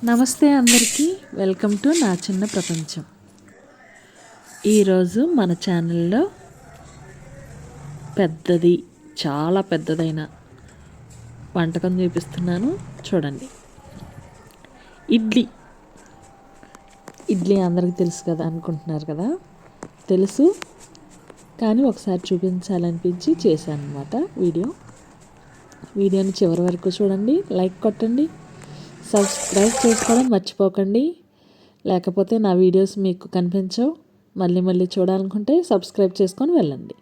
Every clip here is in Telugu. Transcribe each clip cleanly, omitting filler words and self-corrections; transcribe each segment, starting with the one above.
నమస్తే అందరికీ, వెల్కమ్ టు నా చిన్న ప్రపంచం. ఈరోజు మన ఛానల్లో చాలా పెద్దదైన వంటకం చూపిస్తున్నాను, చూడండి. ఇడ్లీ అందరికీ తెలుసు కదా అనుకుంటున్నారు కదా. తెలుసు, కానీ ఒకసారి చూపించాలనిపించి చేశాను అన్నమాట. వీడియోని చివరి వరకు చూడండి, లైక్ కొట్టండి, సబ్స్క్రైబ్ చేసుకోవడం మర్చిపోకండి. లేకపోతే నా వీడియోస్ మీకు కనిపించవు. మళ్ళీ చూడాలనుకుంటే సబ్స్క్రైబ్ చేసుకొని వెళ్ళండి,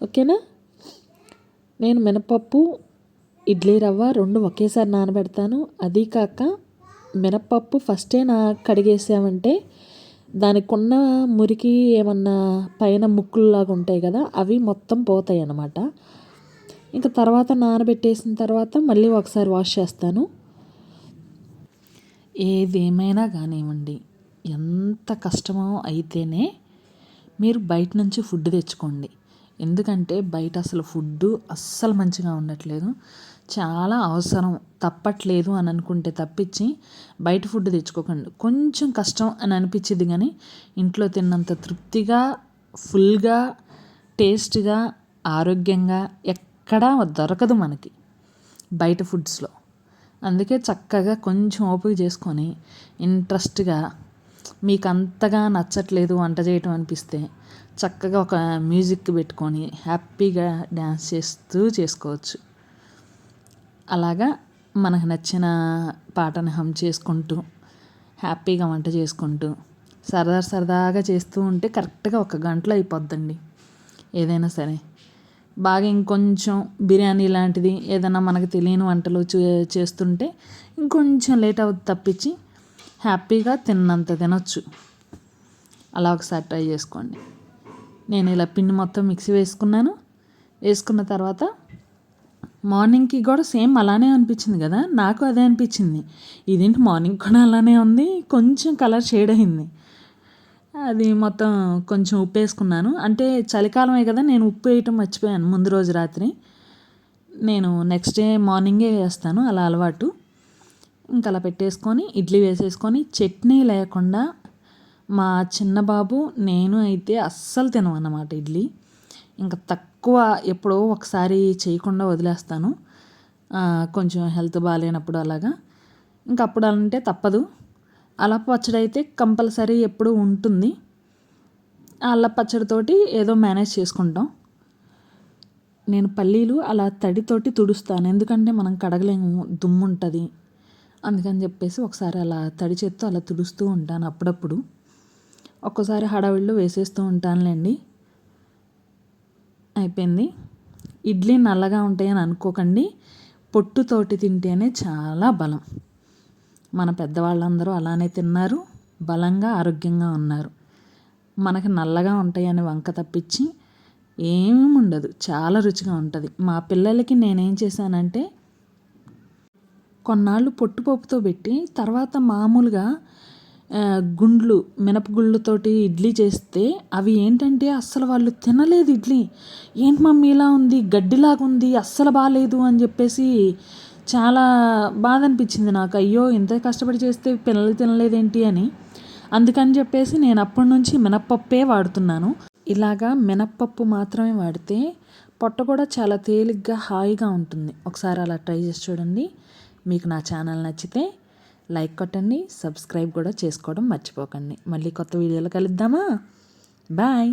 ఓకేనా. నేను మినపప్పు, ఇడ్లీ రవ్వ రెండు ఒకేసారి నానబెడతాను. అది కాక మినపప్పు ఫస్టే కడిగేసామంటే దానికి ఉన్న మురికి ఏమన్నా పైన ముక్కుల్లాగా ఉంటాయి కదా, అవి మొత్తం పోతాయి అన్నమాట. ఇంకా తర్వాత నానబెట్టేసిన తర్వాత మళ్ళీ ఒకసారి వాష్ చేస్తాను. ఏదేమైనా కానివ్వండి, ఎంత కష్టమో అయితేనే మీరు బయట నుంచి ఫుడ్ తెచ్చుకోండి. ఎందుకంటే బయట అసలు ఫుడ్డు అస్సలు మంచిగా ఉండట్లేదు. చాలా అవసరం తప్పట్లేదు అని అనుకుంటే తప్పించి బయట ఫుడ్ తెచ్చుకోకండి. కొంచెం కష్టం అని అనిపించింది, కానీ ఇంట్లో తిన్నంత తృప్తిగా, ఫుల్గా, టేస్ట్గా, ఆరోగ్యంగా ఎక్కడా దొరకదు మనకి బయట ఫుడ్స్లో. అందుకే చక్కగా కొంచెం ఓపిక చేసుకొని ఇంట్రెస్ట్గా, మీకు అంతగా నచ్చట్లేదు వంట చేయటం అనిపిస్తే చక్కగా ఒక మ్యూజిక్ పెట్టుకొని హ్యాపీగా డ్యాన్స్ చేస్తూ చేసుకోవచ్చు. అలాగా మనకు నచ్చిన పాటను హమ్ చేసుకుంటూ హ్యాపీగా వంట చేసుకుంటూ సరదాగా చేస్తూ ఉంటే కరెక్ట్గా 1 గంటలో అయిపోద్దండి ఏదైనా సరే. బాగా ఇంకొంచెం బిర్యానీ లాంటిది ఏదైనా మనకు తెలియని వంటలు చేస్తుంటే ఇంకొంచెం లేట్ అవుతుంది తప్పించి హ్యాపీగా తిన్నంత తినొచ్చు. అలా ఒకసారి ట్రై చేసుకోండి. నేను ఇలా పిండి మొత్తం మిక్సీ వేసుకున్న తర్వాత మార్నింగ్కి కూడా సేమ్ అలానే అనిపించింది కదా, నాకు అదే అనిపించింది. ఇదేంటి మార్నింగ్ కూడా అలానే ఉంది, కొంచెం కలర్ షేడ్ అయింది. అది మొత్తం కొంచెం ఉప్పు వేసుకున్నాను. అంటే చలికాలమే కదా, నేను ఉప్పు వేయటం మర్చిపోయాను ముందు రోజు రాత్రి. నేను నెక్స్ట్ డే మార్నింగే వేస్తాను, అలా అలవాటు. ఇంకా అలా పెట్టేసుకొని ఇడ్లీ వేసేసుకొని చట్నీ లేకుండా మా చిన్న బాబు నేను అయితే అస్సలు తినం అన్నమాట ఇడ్లీ. ఇంకా తక్కువ, ఎప్పుడో ఒకసారి చేయకుండా వదిలేస్తాను, కొంచెం హెల్త్ బాగాలేనప్పుడు అలాగా. ఇంకా అప్పుడు అంటే తప్పదు. అల్లం పచ్చడి అయితే కంపల్సరీ ఎప్పుడు ఉంటుంది. ఆ అల్లం పచ్చడితోటి ఏదో మేనేజ్ చేసుకుంటాం. నేను పల్లీలు అలా తడితోటి తుడుస్తాను, ఎందుకంటే మనం కడగలేము, దుమ్ము ఉంటుంది. అందుకని చెప్పేసి ఒకసారి అలా తడి చేత్తో అలా తుడుస్తూ ఉంటాను అప్పుడప్పుడు. ఒక్కోసారి హడావిడిలో వేసేస్తూ ఉంటానులేండి. అయిపోయింది. ఇడ్లీ నల్లగా ఉంటాయని అనుకోకండి, పొట్టుతోటి తింటేనే చాలా బలం. మన పెద్దవాళ్ళందరూ అలానే తిన్నారు, బలంగా ఆరోగ్యంగా ఉన్నారు. మనకి నల్లగా ఉంటాయని వంక తప్పించి ఏమీ ఉండదు, చాలా రుచిగా ఉంటుంది. మా పిల్లలకి నేనేం చేశానంటే కొన్నాళ్ళు పొట్టుపప్పుతో పెట్టి తర్వాత మామూలుగా మినపగుళ్ళతోటి ఇడ్లీ చేస్తే అవి ఏంటంటే అస్సలు వాళ్ళు తినలేదు. ఇడ్లీ ఏంటి మమ్మీ ఇలా ఉంది, గడ్డిలాగా ఉంది, అస్సలు బాగాలేదు అని చెప్పేసి చాలా బాధ అనిపించింది నాకు. అయ్యో ఇంత కష్టపడి చేస్తే పిల్లలు తినలేదేంటి అని. అందుకని చెప్పేసి నేను అప్పటి నుంచి మినప్పప్పే వాడుతున్నాను. ఇలాగా మినప్పప్పు మాత్రమే వాడితే పొట్ట కూడా చాలా తేలిగ్గా హాయిగా ఉంటుంది. ఒకసారి అలా ట్రై చేసి చూడండి. మీకు నా ఛానల్ నచ్చితే లైక్ కొట్టండి, సబ్స్క్రైబ్ కూడా చేసుకోవడం మర్చిపోకండి. మళ్ళీ కొత్త వీడియోలో కలుద్దామా. బాయ్.